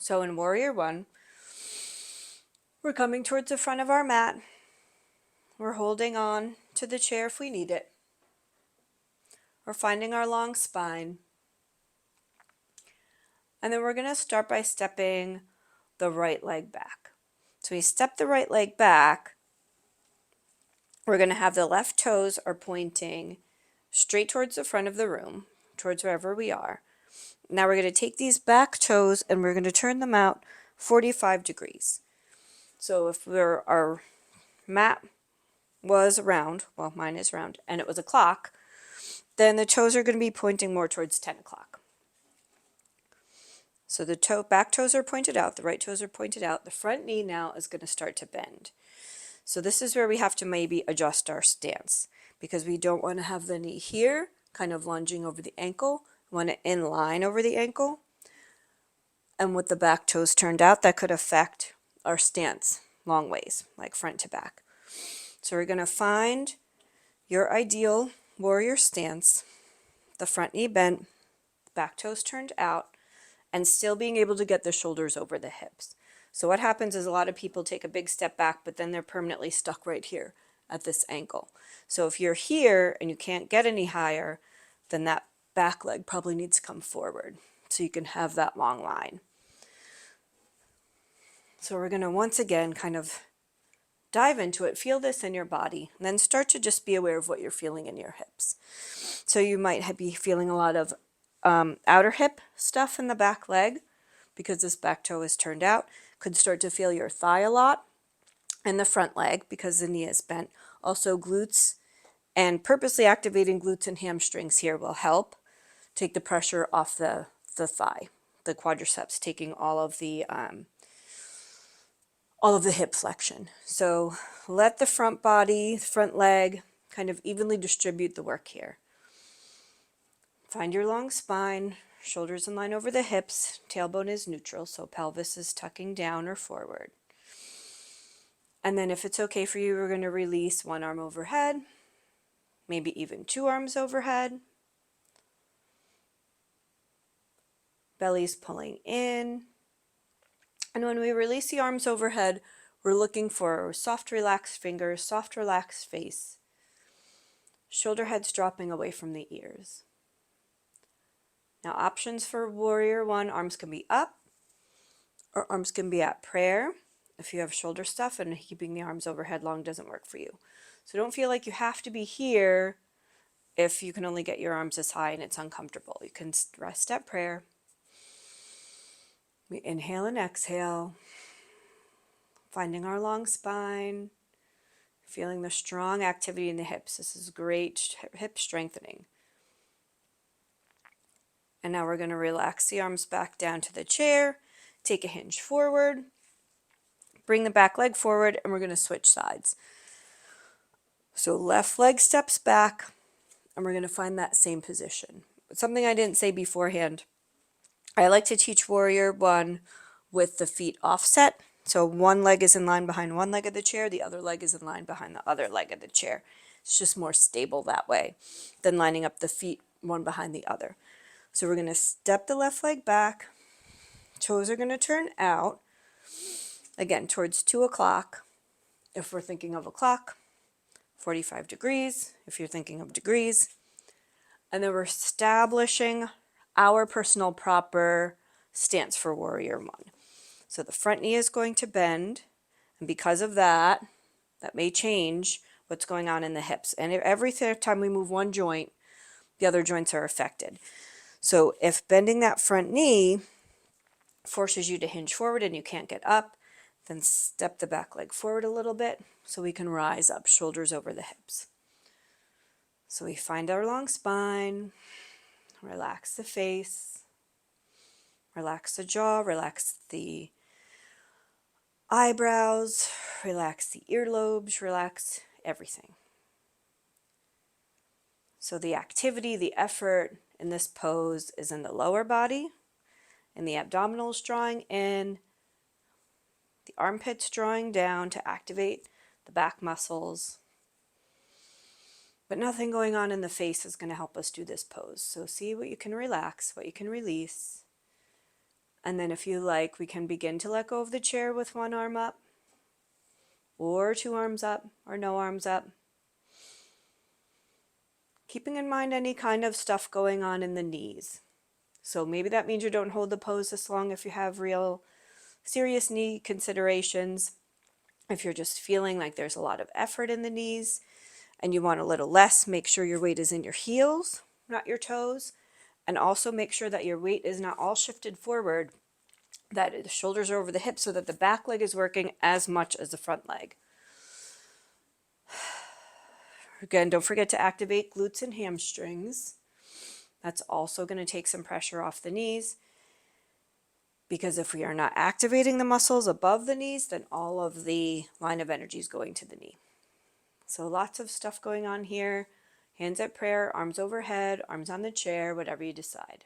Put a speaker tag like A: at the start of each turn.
A: So in Warrior One, we're coming towards the front of our mat. We're holding on to the chair if we need it. We're finding our long spine. And then we're going to start by stepping the right leg back. So we step the right leg back. We're going to have the left toes are pointing straight towards the front of the room, towards wherever we are. Now we're going to take these back toes and we're going to turn them out 45 degrees. So if our mat was round, well, mine is round, and it was a clock, then the toes are going to be pointing more towards 10 o'clock. So the back toes are pointed out, the right toes are pointed out. The front knee now is going to start to bend. So this is where we have to maybe adjust our stance, because we don't want to have the knee here, kind of lunging over the ankle. We want it in line over the ankle. And with the back toes turned out, that could affect our stance long ways, like front to back. So we're going to find your ideal warrior stance, the front knee bent, back toes turned out, and still being able to get the shoulders over the hips. So what happens is a lot of people take a big step back, but then they're permanently stuck right here at this ankle. So if you're here and you can't get any higher, then that back leg probably needs to come forward so you can have that long line. So we're going to once again kind of dive into it, feel this in your body, and then start to just be aware of what you're feeling in your hips. So you might be feeling a lot of outer hip stuff in the back leg because this back toe is turned out. Could start to feel your thigh a lot, and the front leg because the knee is bent. Also glutes, and purposely activating glutes and hamstrings here will help take the pressure off the thigh, the quadriceps, taking all of the hip flexion. So let the front body, front leg kind of evenly distribute the work here. Find your long spine, shoulders in line over the hips, tailbone is neutral, so pelvis is tucking down or forward. And then if it's okay for you, we're going to release one arm overhead, maybe even two arms overhead. Belly's pulling in. And when we release the arms overhead, we're looking for soft, relaxed fingers, soft, relaxed face. Shoulder heads dropping away from the ears. Now options for Warrior One, arms can be up or arms can be at prayer if you have shoulder stuff and keeping the arms overhead long doesn't work for you. So don't feel like you have to be here if you can only get your arms this high and it's uncomfortable. You can rest at prayer. We inhale and exhale, finding our long spine, feeling the strong activity in the hips. This is great hip strengthening. And now we're going to relax the arms back down to the chair, take a hinge forward, bring the back leg forward, and we're going to switch sides. So left leg steps back, and we're going to find that same position. Something I didn't say beforehand, I like to teach Warrior One with the feet offset. So one leg is in line behind one leg of the chair, the other leg is in line behind the other leg of the chair. It's just more stable that way than lining up the feet one behind the other. So we're going to step the left leg back, toes are going to turn out, again towards 2 o'clock if we're thinking of a clock, 45 degrees if you're thinking of degrees, and then we're establishing our personal proper stance for Warrior One. So the front knee is going to bend, and because of that, that may change what's going on in the hips. And every time we move one joint, the other joints are affected. So if bending that front knee forces you to hinge forward and you can't get up, then step the back leg forward a little bit so we can rise up, shoulders over the hips. So we find our long spine, relax the face, relax the jaw, relax the eyebrows, relax the earlobes, relax everything. So the activity, the effort in this pose is in the lower body, and the abdominals drawing in, the armpits drawing down to activate the back muscles. But nothing going on in the face is going to help us do this pose. So see what you can relax, what you can release, And then if you like, we can begin to let go of the chair with one arm up, or two arms up, or no arms up. Keeping in mind any kind of stuff going on in the knees. So maybe that means you don't hold the pose this long if you have real serious knee considerations. If you're just feeling like there's a lot of effort in the knees and you want a little less, make sure your weight is in your heels, not your toes. And also make sure that your weight is not all shifted forward, that the shoulders are over the hips so that the back leg is working as much as the front leg. Again, don't forget to activate glutes and hamstrings. That's also going to take some pressure off the knees, because if we are not activating the muscles above the knees, then all of the line of energy is going to the knee. So lots of stuff going on here. Hands at prayer, arms overhead, arms on the chair, whatever you decide.